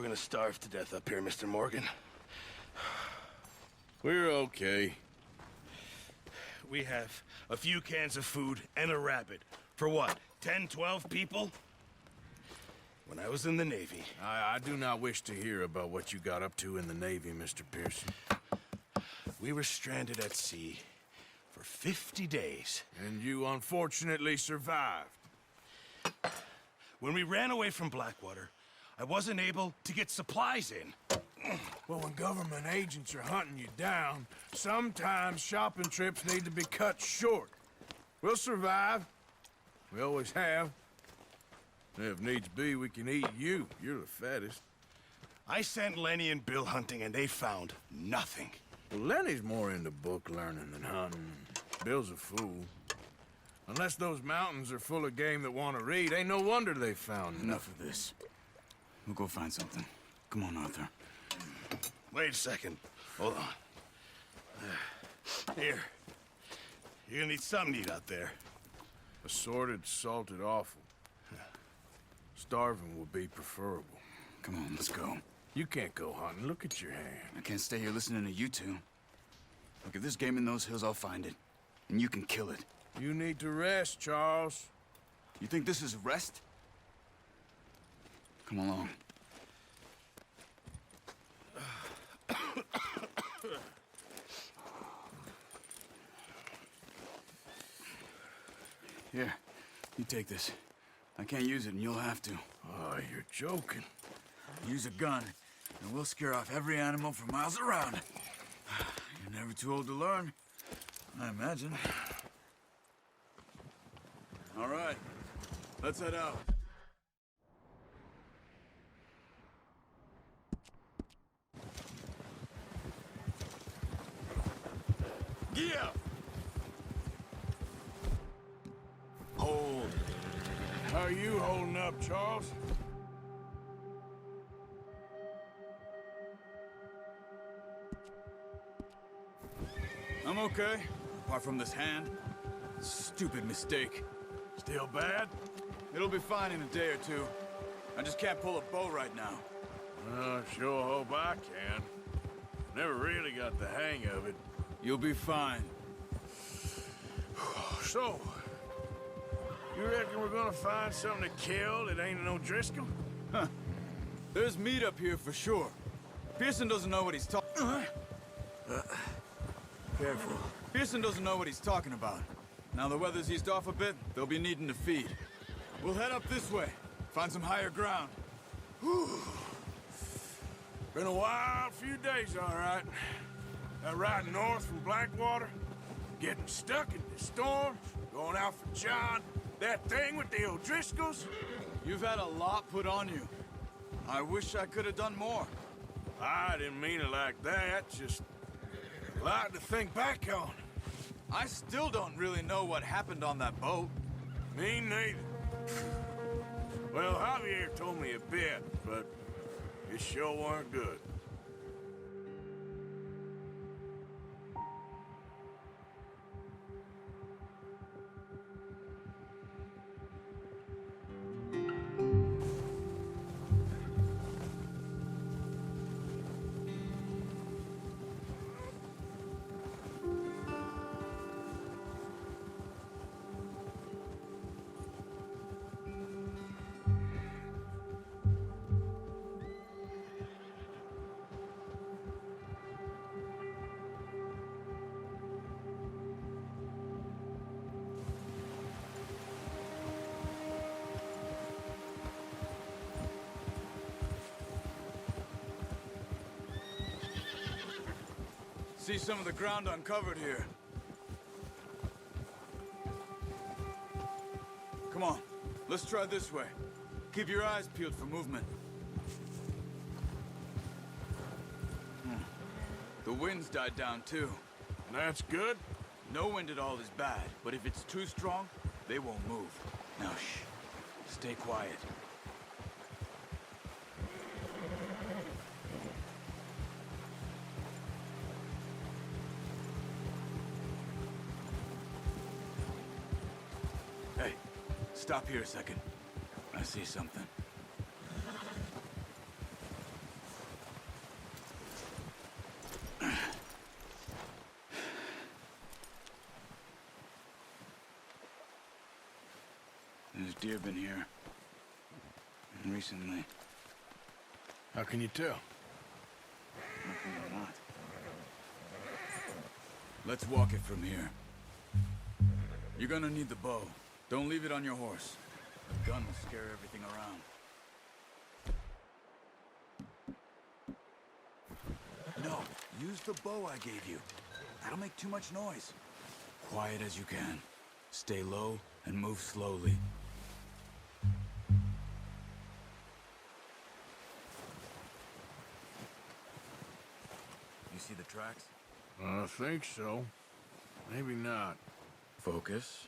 gonna starve to death up here, Mr. Morgan. We're okay. We have a few cans of food and a rabbit. For what, 10, 12 people? When I was in the Navy... I do not wish to hear about what you got up to in the Navy, Mr. Pearson. We were stranded at sea for 50 days. And you unfortunately survived. When we ran away from Blackwater, I wasn't able to get supplies in. Well, when government agents are hunting you down, sometimes shopping trips need to be cut short. We'll survive. We always have. If needs be, we can eat you. You're the fattest. I sent Lenny and Bill hunting, and they found nothing. Well, Lenny's more into book learning than hunting. Bill's a fool. Unless those mountains are full of game that want to read, ain't no wonder they found Enough of this. We'll go find something. Come on, Arthur. Wait a second. Hold on. Here. You're gonna need something to eat out there. Assorted, salted offal. Starving would be preferable. Come on, let's go. You can't go hunting. Look at your hand. I can't stay here listening to you two. Look, if there's game in those hills, I'll find it. And you can kill it. You need to rest, Charles. You think this is rest? Come along. Here, you take this. I can't use it, and you'll have to. Oh, you're joking. Use a gun, and we'll scare off every animal for miles around. You're never too old to learn, I imagine. All right, let's head out. Yeah. Hold. How are you holding up, Charles? I'm okay, apart from this hand. Stupid mistake. Still bad? It'll be fine in a day or two. I just can't pull a bow right now. I sure hope I can. Never really got the hang of it. You'll be fine. So, you reckon we're gonna find something to kill that ain't no Driscoll? Huh. There's meat up here for sure. Pearson doesn't know what he's talking... Careful. Pearson doesn't know what he's talking about. Now the weather's eased off a bit, they'll be needing to feed. We'll head up this way. Find some higher ground. Whew. Been a wild few days, all right. That ride north from Blackwater, getting stuck in the storm, going out for John, that thing with the O'Driscolls. You've had a lot put on you. I wish I could have done more. I didn't mean it like that, just a lot to think back on. I still don't really know what happened on that boat. Me neither. Well, Javier told me a bit, but it sure weren't good. See some of the ground uncovered here. Come on, let's try this way. Keep your eyes peeled for movement. The wind's died down too. That's good. No wind at all is bad, but if it's too strong, they won't move. Now shh, stay quiet. Hey, stop here a second. I see something. deer been here? Recently. How can you tell? Nothing or not. Let's walk it from here. You're gonna need the bow. Don't leave it on your horse. The gun will scare everything around. No, use the bow I gave you. That'll make too much noise. Quiet as you can. Stay low and move slowly. You see the tracks? I think so. Maybe not. Focus.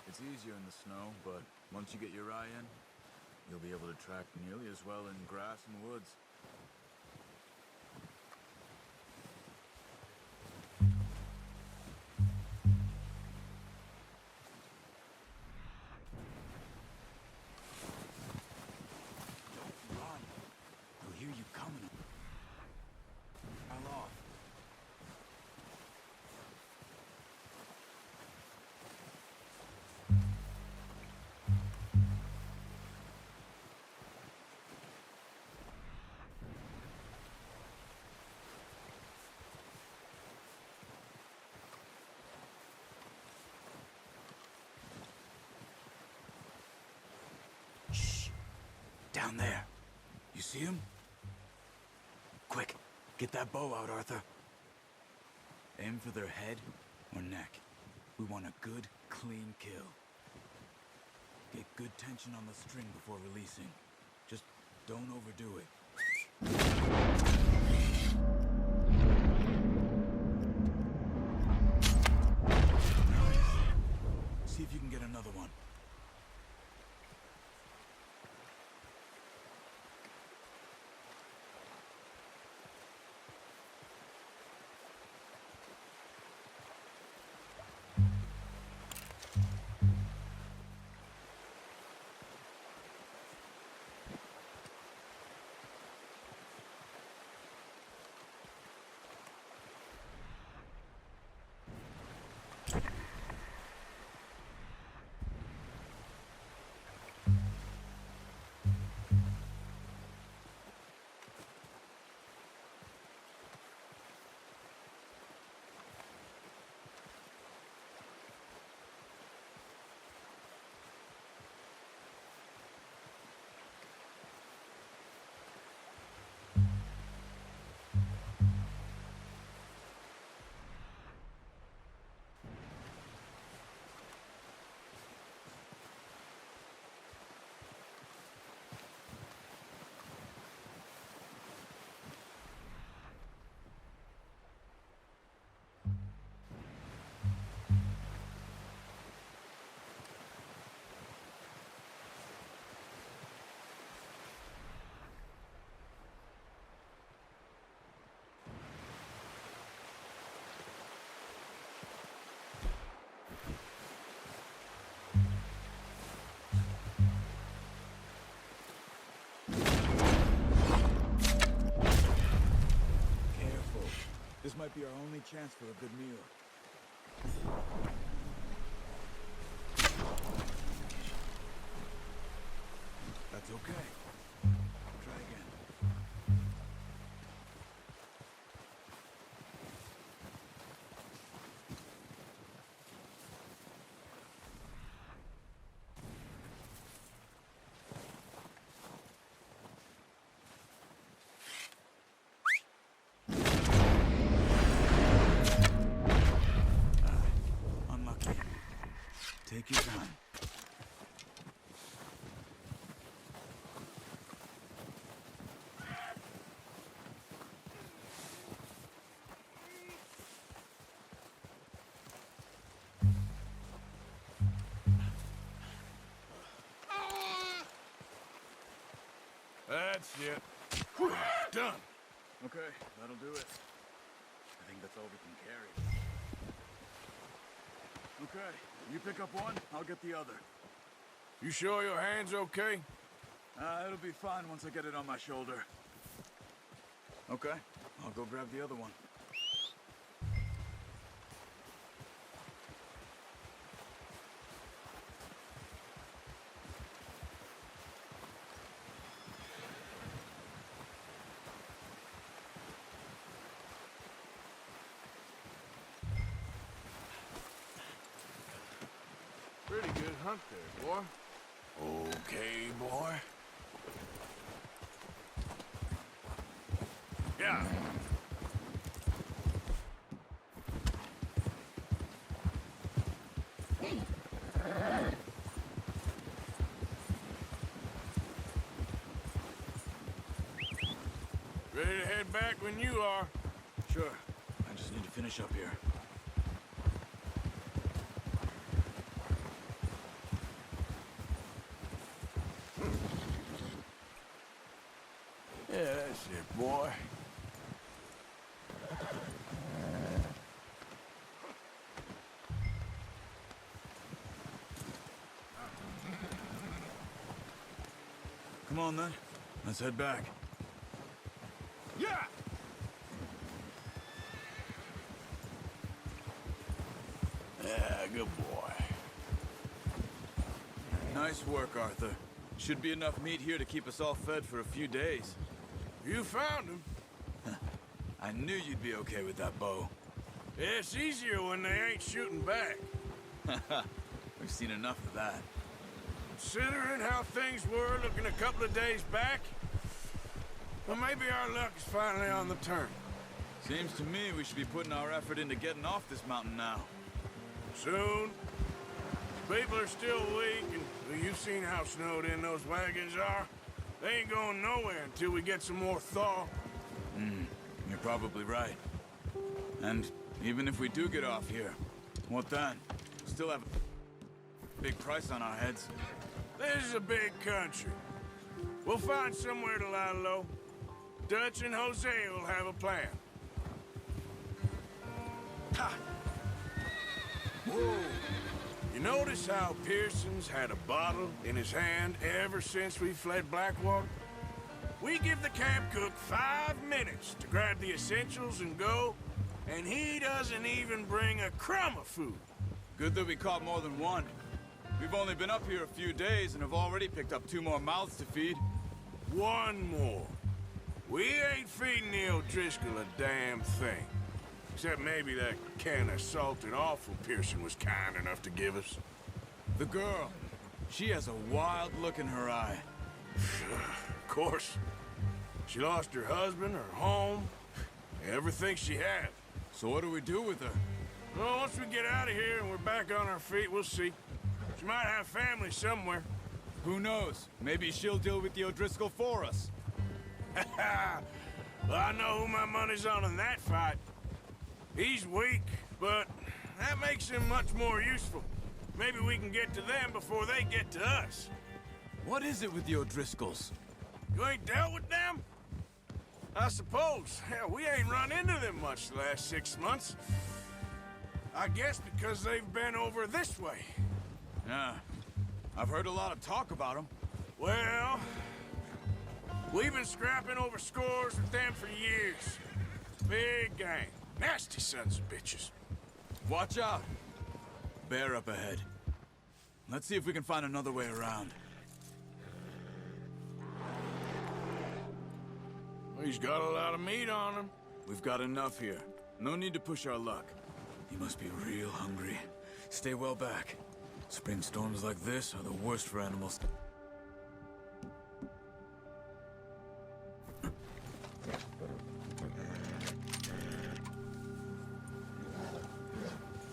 It's easier in the snow, but once you get your eye in, you'll be able to track nearly as well in grass and woods. Don't run. They'll hear you coming. Pile off. Shh. Down there. You see him? Quick, get that bow out, Arthur. Aim for their head or neck. We want a good, clean kill. Get good tension on the string before releasing. Just don't overdo it. Nice. See if you can get another one. This might be our only chance for a good meal. That's okay. Try again. Take your time. That's it. Whew, done. Okay, that'll do it. I think that's all we can carry. Okay, you pick up one, I'll get the other. You sure your hand's okay? It'll be fine once I get it on my shoulder. Okay, I'll go grab the other one. Pretty good hunt there, boy. Okay, boy. Yeah. Ready to head back when you are. Sure. I just need to finish up here. Yeah, that's it, boy. Come on, then. Let's head back. Yeah! Yeah, good boy. Nice work, Arthur. Should be enough meat here to keep us all fed for a few days. You found him. I knew you'd be okay with that bow. Yeah, it's easier when they ain't shooting back. We've seen enough of that. Considering how things were looking a couple of days back, well, maybe our luck is finally on the turn. Seems to me we should be putting our effort into getting off this mountain now. Soon. People are still weak, and well, you've seen how snowed in those wagons are. They ain't going nowhere until we get some more thaw. You're probably right. And even if we do get off here, what then? We'll still have a big price on our heads. This is a big country. We'll find somewhere to lie low. Dutch and Jose will have a plan. Ha! Whoa! You notice how Pearson's had a bottle in his hand ever since we fled Blackwater? We give the camp cook 5 minutes to grab the essentials and go, and he doesn't even bring a crumb of food. Good that we caught more than one. We've only been up here a few days and have already picked up 2 more mouths to feed. One more. We ain't feeding the O'Driscoll a damn thing. Except maybe that can of salted offal Pearson was kind enough to give us. The girl. She has a wild look in her eye. Of course. She lost her husband, her home, everything she had. So what do we do with her? Well, once we get out of here and we're back on our feet, we'll see. She might have family somewhere. Who knows? Maybe she'll deal with the O'Driscoll for us. Well, I know who my money's on in that fight. He's weak, but that makes him much more useful. Maybe we can get to them before they get to us. What is it with the O'Driscolls? You ain't dealt with them? I suppose. Hell, we ain't run into them much the last 6 months. I guess because they've been over this way. Yeah. I've heard a lot of talk about them. Well, we've been scrapping over scores with them for years. Big gang. Nasty sons of bitches. Watch out. Bear up ahead. Let's see if we can find another way around. He's got a lot of meat on him. We've got enough here. No need to push our luck. He must be real hungry. Stay well back. Spring storms like this are the worst for animals.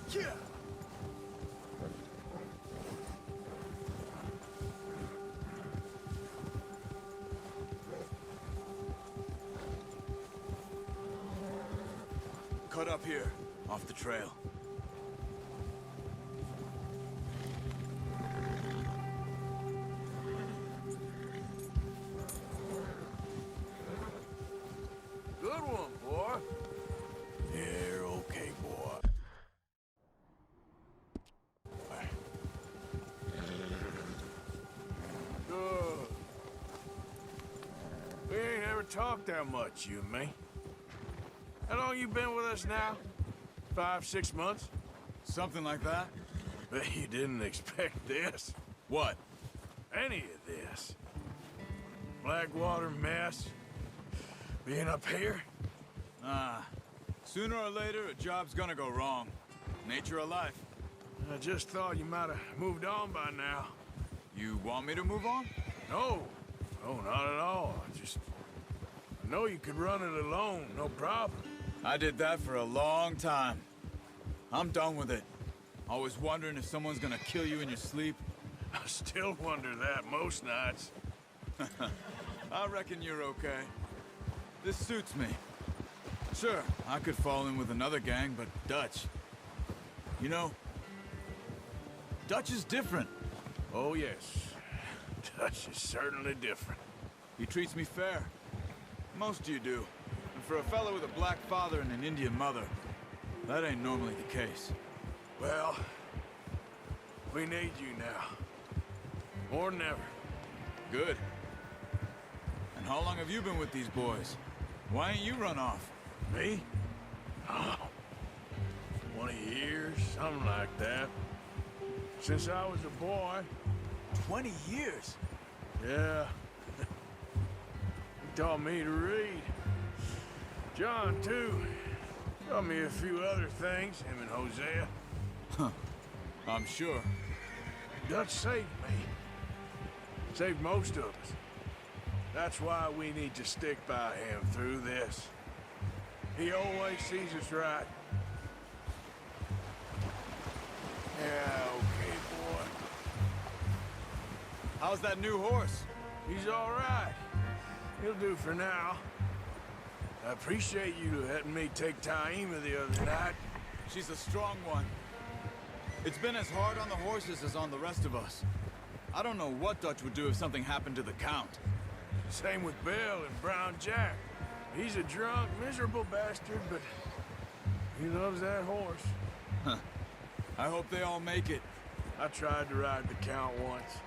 Yeah. Cut up here, off the trail. Good one, boy. You're okay, boy. Good. talk that much, you and me. How long you been with us now? 5, 6 months? Something like that? Bet you didn't expect this. What? Any of this. Blackwater mess. Being up here? Sooner or later, a job's gonna go wrong. Nature of life. I just thought you might have moved on by now. You want me to move on? No. No, not at all. I know you could run it alone, no problem. I did that for a long time. I'm done with it. Always wondering if someone's gonna kill you in your sleep. I still wonder that most nights. I reckon you're okay. This suits me. Sure, I could fall in with another gang, but Dutch... You know, Dutch is different. Oh, yes. Dutch is certainly different. He treats me fair. Most of you do. And for a fellow with a black father and an Indian mother, that ain't normally the case. Well, we need you now. More than ever. Good. And how long have you been with these boys? Why ain't you run off? Me? Oh, 20 years, something like that. Since I was a boy. 20 years? Yeah. He taught me to read. John, too. Taught me a few other things, him and Hosea. Huh. I'm sure. Dutch saved me. Saved most of us. That's why we need to stick by him through this. He always sees us right. Yeah, okay, boy. How's that new horse? He's all right. He'll do for now. I appreciate you letting me take Taima the other night. She's a strong one. It's been as hard on the horses as on the rest of us. I don't know what Dutch would do if something happened to the Count. Same with Bill and Brown Jack. He's a drunk, miserable bastard, but he loves that horse. Huh. I hope they all make it. I tried to ride the Count once.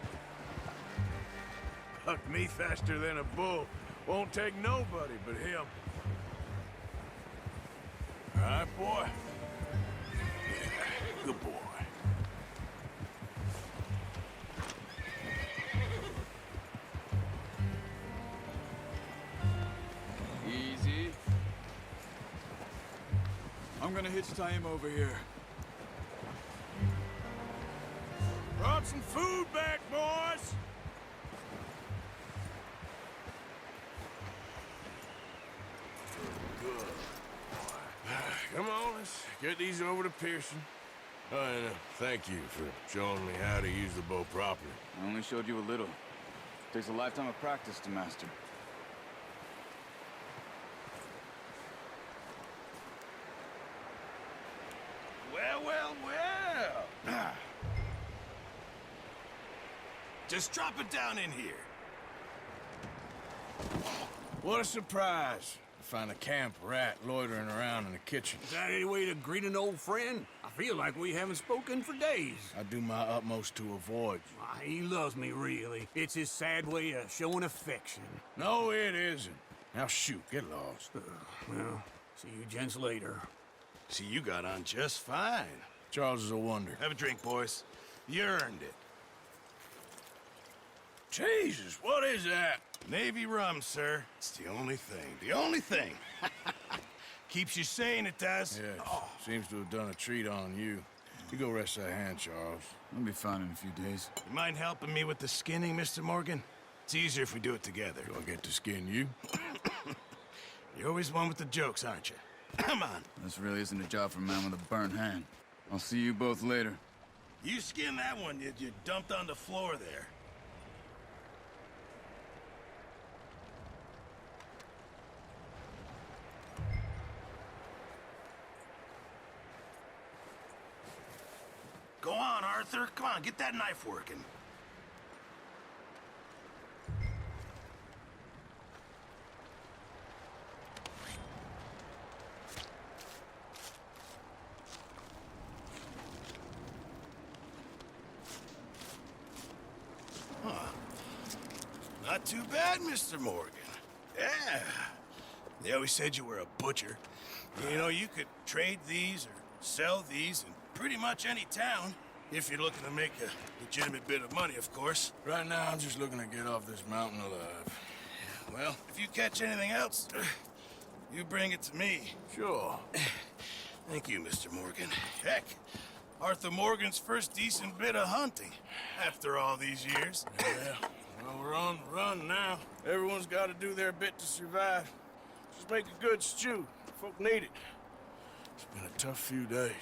Bucked me faster than a bull. Won't take nobody but him. All right, boy? Yeah, good boy. Easy. I'm gonna hitch Taima over here. Brought some food back, boys! Good. Come on, let's get these over to Pearson. Oh, and thank you for showing me how to use the bow properly. I only showed you a little. Takes a lifetime of practice to master. Well, well, well. Just drop it down in here. What a surprise. Find a camp rat loitering around in the kitchen. Is that any way to greet an old friend? I feel like we haven't spoken for days. I do my utmost to avoid you. Why, he loves me, really. It's his sad way of showing affection. No, it isn't. Now shoot, get lost. Well, see you gents later. See, you got on just fine. Charles is a wonder. Have a drink, boys. You earned it. Jesus, what is that? Navy rum, sir. It's the only thing. The only thing. Keeps you sane, it does. Yeah, seems to have done a treat on you. You go rest that hand, Charles. I'll be fine in a few days. You mind helping me with the skinning, Mr. Morgan? It's easier if we do it together. Do I get to skin you? You're always one with the jokes, aren't you? Come on. This really isn't a job for a man with a burnt hand. I'll see you both later. You skin that one you dumped on the floor there. Go on, Arthur. Come on, get that knife working. Not too bad, Mr. Morgan. Yeah. They always said you were a butcher. You know, you could trade these or sell these in pretty much any town. If you're looking to make a legitimate bit of money, of course. Right now, I'm just looking to get off this mountain alive. Well, if you catch anything else, you bring it to me. Sure. Thank you, Mr. Morgan. Heck, Arthur Morgan's first decent bit of hunting after all these years. Yeah. Well, we're on the run now. Everyone's got to do their bit to survive. Just make a good stew. Folk need it. It's been a tough few days.